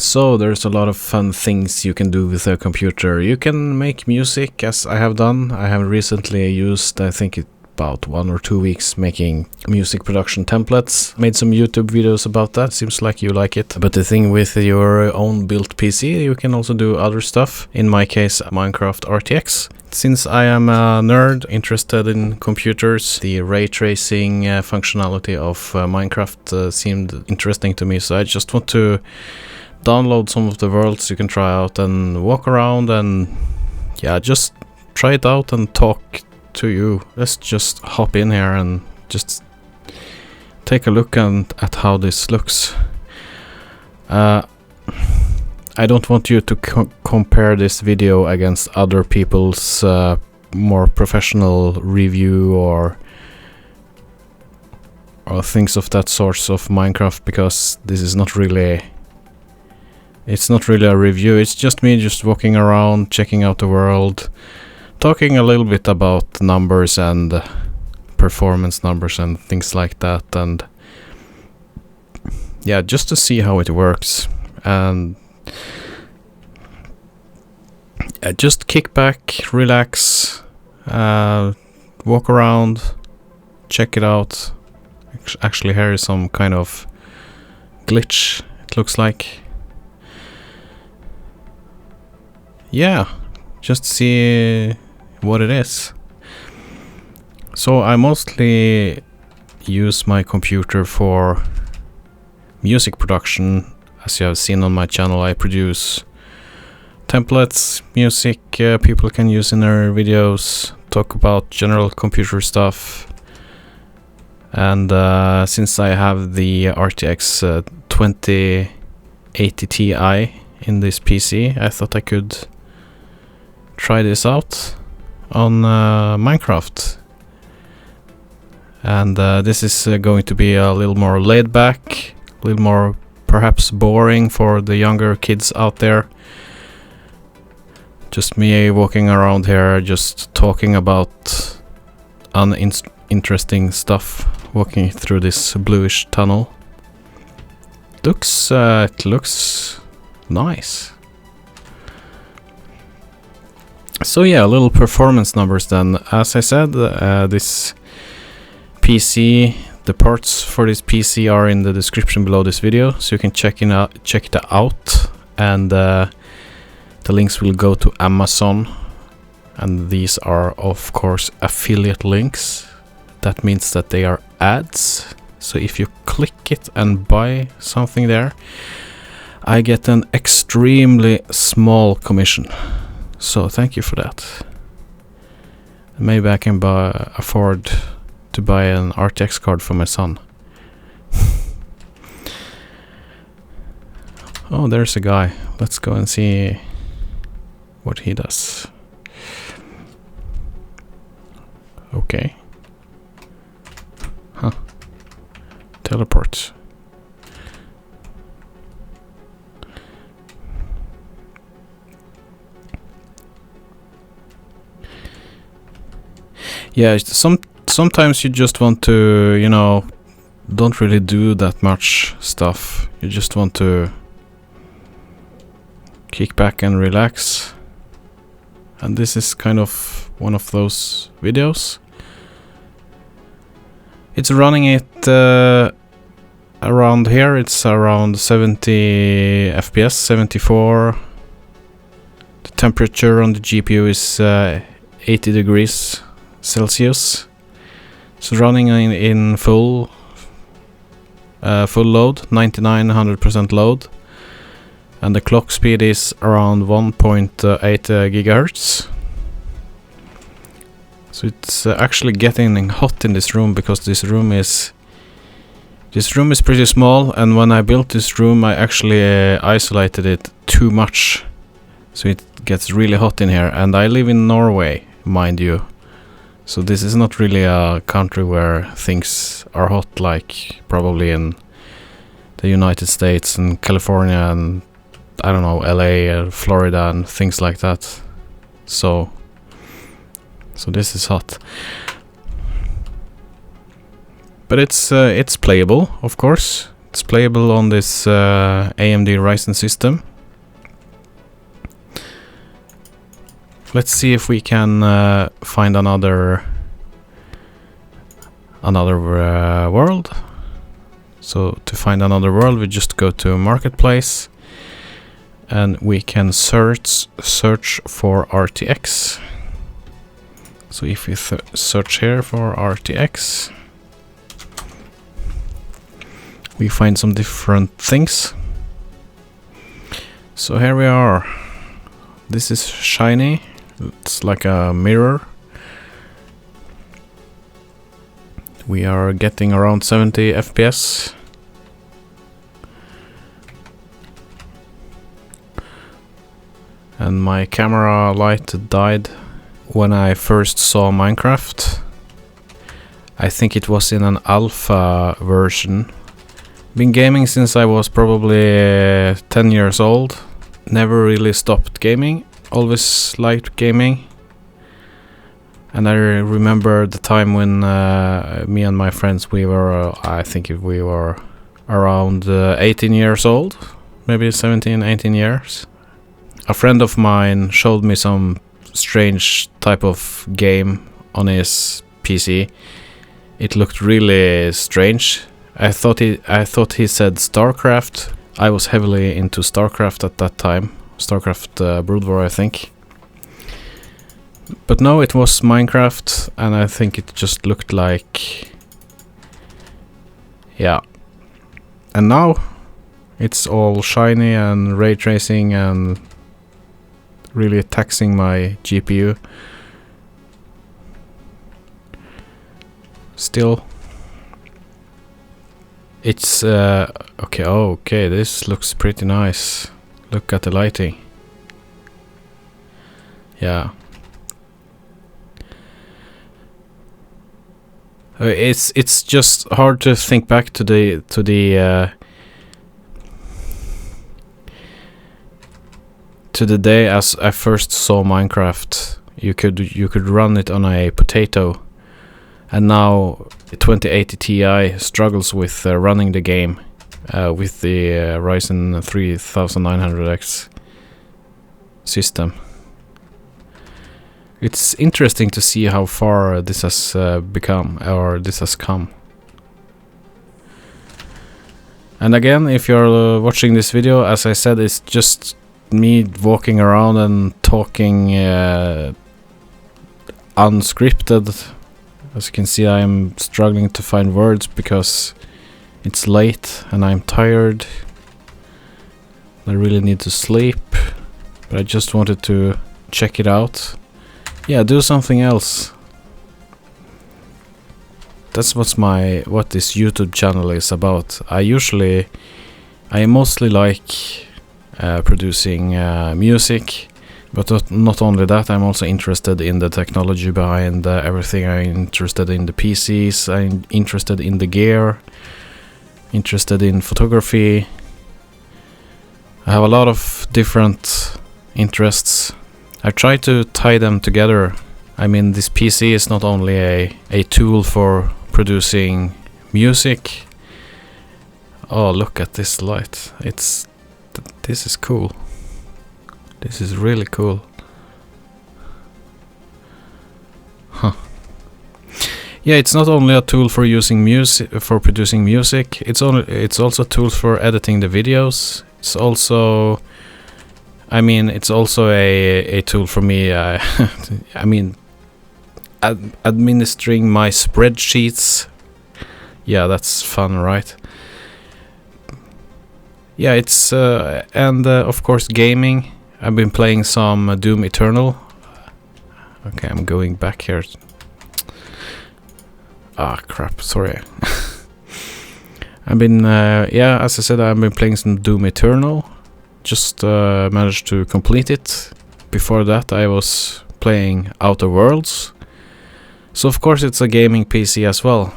So there's a lot of fun things you can do with a computer. You can make music, as I have done. I have recently used, I think about 1 or 2 weeks making music production templates. Made some YouTube videos about that. Seems like you like it. But the thing with your own built PC, you can also do other stuff. In my case, Minecraft RTX. Since I am a nerd interested in computers, the ray tracing functionality of Minecraft seemed interesting to me. So I just want to download some of the worlds you can try out and walk around and yeah, just try it out and talk to you. Let's just hop in here and just take a look at how this looks. I don't want you to compare this video against other people's more professional review or things of that sort of Minecraft, because this is not really... It's not really a review, it's just me just walking around, checking out the world, talking a little bit about numbers and performance numbers and things like that, and yeah, just to see how it works. And just kick back, relax, walk around, check it out. Actually, here is some kind of glitch, it looks like. Yeah, just see what it is. So I mostly use my computer for music production. As you have seen on my channel, I produce templates, music people can use in their videos, talk about general computer stuff. And since I have the RTX 2080 Ti in this PC, I thought I could try this out on Minecraft. And this is going to be a little more laid back, a little more perhaps boring for the younger kids out there. Just me walking around here, just talking about uninteresting stuff, walking through this bluish tunnel. It looks nice. So yeah, little performance numbers then. As I said, this PC, the parts for this PC are in the description below this video, so you can check it out, and the links will go to Amazon, and these are of course affiliate links. That means that they are ads, so if you click it and buy something there, I get an extremely small commission. So thank you for that. Maybe I can afford to buy an RTX card for my son. Oh, there's a guy. Let's go and see what he does. Okay. Huh. Teleport. Yeah, sometimes you just want to, you know, don't really do that much stuff. You just want to kick back and relax. And this is kind of one of those videos. It's running it around here. It's around 70 FPS, 74. The temperature on the GPU is 80 degrees Celsius. It's running in full load, 99-100% load, and the clock speed is around 1.8 gigahertz. So it's actually getting hot in this room, because this room is pretty small, and when I built this room I actually isolated it too much, so it gets really hot in here. And I live in Norway, mind you. So this is not really a country where things are hot like probably in the United States and California and I don't know, LA or Florida and things like that. So this is hot. But it's playable, of course. It's playable on this AMD Ryzen system. Let's see if we can find another world. So to find another world, we just go to Marketplace, and we can search for RTX. So if we search here for RTX, we find some different things. So here we are. This is shiny. It's like a mirror. We are getting around 70 FPS. And my camera light died when I first saw Minecraft. I think it was in an alpha version. Been gaming since I was probably 10 years old. Never really stopped gaming. Always liked gaming. And I remember the time when me and my friends, we were, I think we were around 18 years old. Maybe 17, 18 years. A friend of mine showed me some strange type of game on his PC. It looked really strange. I thought he said StarCraft. I was heavily into StarCraft at that time. StarCraft Brood War, I think. But no, it was Minecraft, and I think it just looked like... yeah. And now it's all shiny and ray tracing and really taxing my GPU. Still, it's okay, this looks pretty nice. Look at the lighting. Yeah. It's just hard to think back to the day as I first saw Minecraft. You could run it on a potato, and now 2080 Ti struggles with running the game with the Ryzen 3900X system. It's interesting to see how far this has become, or this has come. And again, if you're watching this video, as I said, it's just me walking around and talking unscripted. As you can see, I am struggling to find words because it's late and I'm tired. I really need to sleep, but I just wanted to check it out. Yeah, do something else. That's what this YouTube channel is about. I mostly like producing music, but not only that, I'm also interested in the technology behind everything. I'm interested in the PCs, I'm interested in the gear, interested in photography. I have a lot of different interests. I try to tie them together. I mean, this PC is not only a tool for producing music. Oh, look at this light. This is cool. This is really cool. Huh. Yeah, it's not only a tool for using music, for producing music. It's also a tool for editing the videos. It's also, I mean, it's also a tool for me. I mean, administering my spreadsheets. Yeah, that's fun, right? Yeah, it's and of course gaming. I've been playing some Doom Eternal. Okay, I'm going back here. Ah, crap, sorry. I've been, yeah, as I said, I've been playing some Doom Eternal. Just managed to complete it. Before that, I was playing Outer Worlds. So of course it's a gaming PC as well.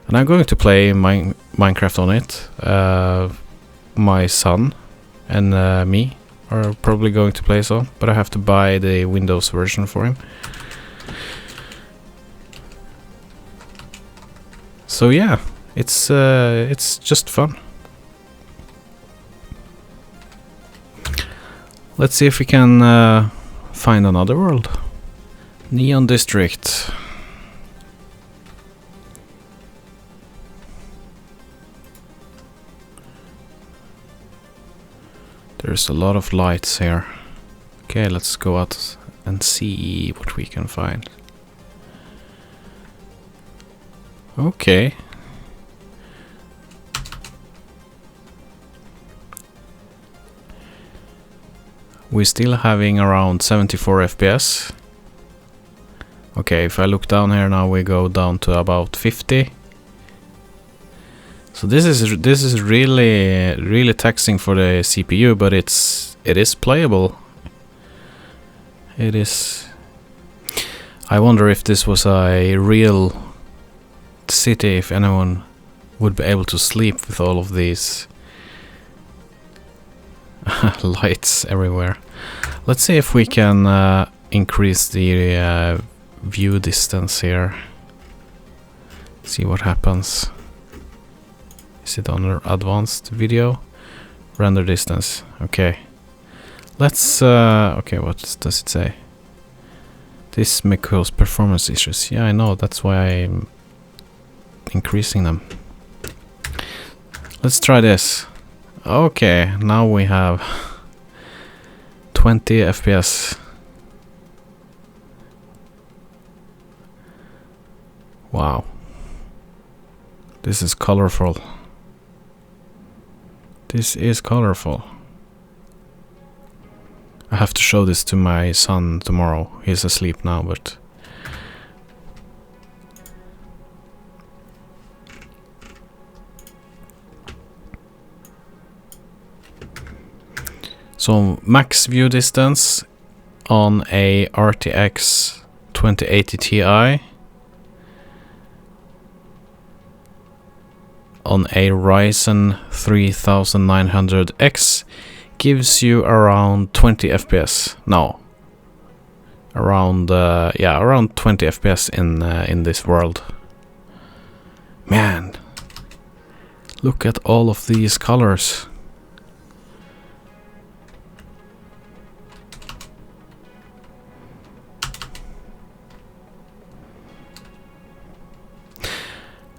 And I'm going to play Minecraft on it. My son and me are probably going to play so, but I have to buy the Windows version for him. So yeah, It's just fun. Let's see if we can find another world. Neon District. There's a lot of lights here. Okay, let's go out and see what we can find. Okay. We're still having around 74 FPS. Okay, if I look down here now, we go down to about 50. So this is really taxing for the CPU, but it is playable. It is. I wonder if this was a real city, if anyone would be able to sleep with all of these lights everywhere. Let's see if we can increase the view distance here. See what happens. Is it on advanced video? Render distance. Okay. Let's okay, what does it say? This may cause performance issues. Yeah, I know, that's why I'm increasing them. Let's try this. Okay, now we have 20 FPS. Wow. This is colorful. This is colorful. I have to show this to my son tomorrow. He's asleep now, but so max view distance on a RTX 2080 Ti on a Ryzen 3900X gives you around 20 FPS. No, around yeah, around 20 FPS in this world. Man, look at all of these colors.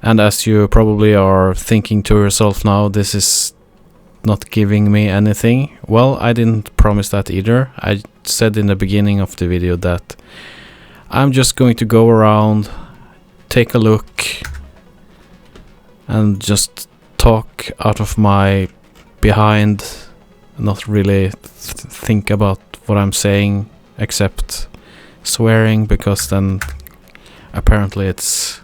And as you probably are thinking to yourself now, this is not giving me anything. Well, I didn't promise that either. I said in the beginning of the video that I'm just going to go around, take a look, and just talk out of my behind, not really think about what I'm saying, except swearing, because then apparently it's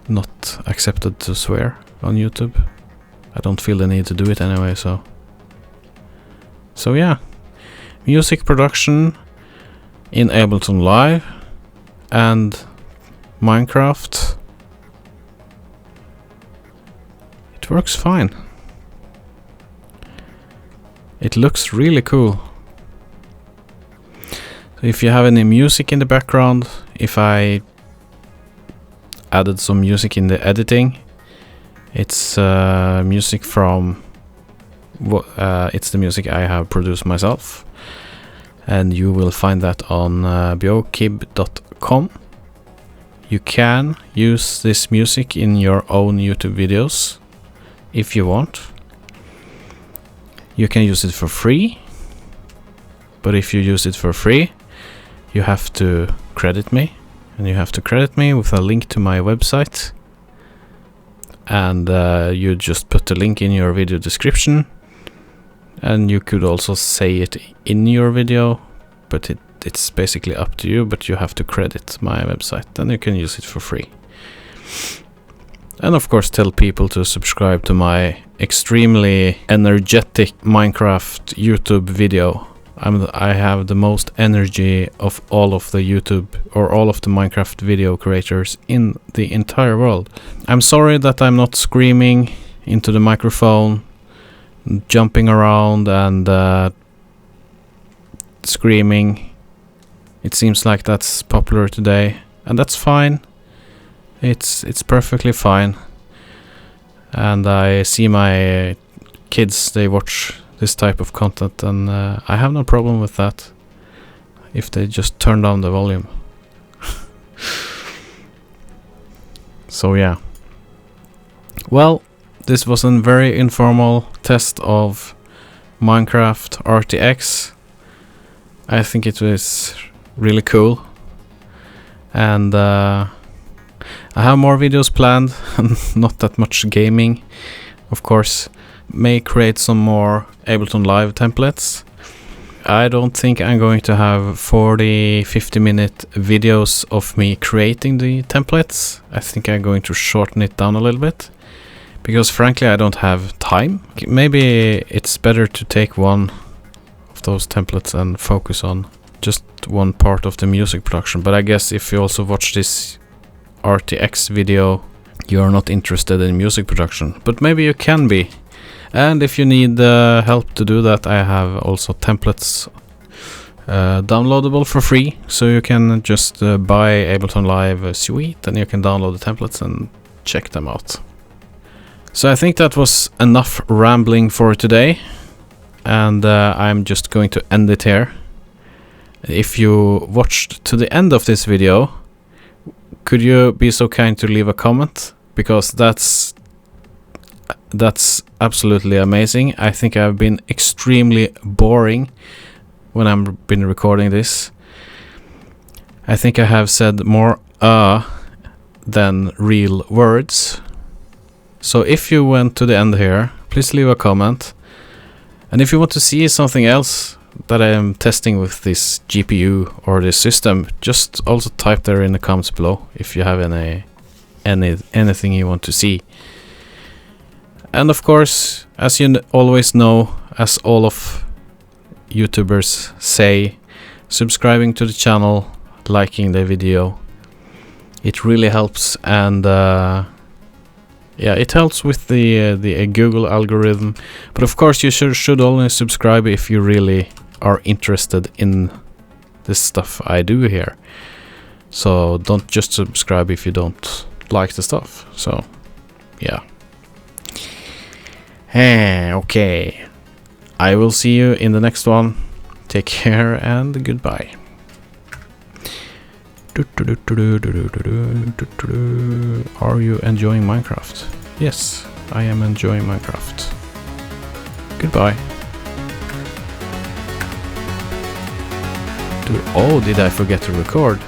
not accepted to swear on YouTube. I don't feel the need to do it anyway, so yeah. Music production in Ableton Live and Minecraft. It works fine. It looks really cool. So if you have any music in the background, if I added some music in the editing, it's music from it's the music I have produced myself, and you will find that on BJOKIB.com. You can use this music in your own YouTube videos if you want. You can use it for free, but if you use it for free, you have to credit me. And you have to credit me with a link to my website, and you just put the link in your video description, and you could also say it in your video, but it's basically up to you, but you have to credit my website, then you can use it for free. And of course tell people to subscribe to my extremely energetic Minecraft YouTube video. I have the most energy of all of the YouTube or all of the Minecraft video creators in the entire world. I'm sorry that I'm not screaming into the microphone, jumping around and screaming. It seems like that's popular today, and that's fine. It's perfectly fine. And I see my kids, they watch this type of content, and I have no problem with that if they just turn down the volume. So yeah. Well, this was a very informal test of Minecraft RTX. I think it was really cool, and I have more videos planned. Not that much gaming, of course. May create some more Ableton Live templates. I don't think I'm going to have 40-50 minute videos of me creating the templates. I think I'm going to shorten it down a little bit, because frankly I don't have time. Maybe it's better to take one of those templates and focus on just one part of the music production. But I guess if you also watch this RTX video, you're not interested in music production, but maybe you can be. And if you need help to do that, I have also templates downloadable for free, so you can just buy Ableton Live Suite and you can download the templates and check them out. So I think that was enough rambling for today, and I'm just going to end it here. If you watched to the end of this video, could you be so kind to leave a comment, because that's absolutely amazing. I think I've been extremely boring when I've been recording this. I think I have said more than real words. So if you went to the end here, please leave a comment. And if you want to see something else that I am testing with this GPU or this system, just also type there in the comments below if you have anything you want to see. And of course, as you always know, as all of YouTubers say, subscribing to the channel, liking the video, it really helps. And yeah, it helps with the Google algorithm. But of course, you should only subscribe if you really are interested in this stuff I do here. So don't just subscribe if you don't like the stuff. So yeah. Okay, I will see you in the next one. Take care and goodbye. Are you enjoying Minecraft? Yes, I am enjoying Minecraft. Goodbye. Oh, did I forget to record?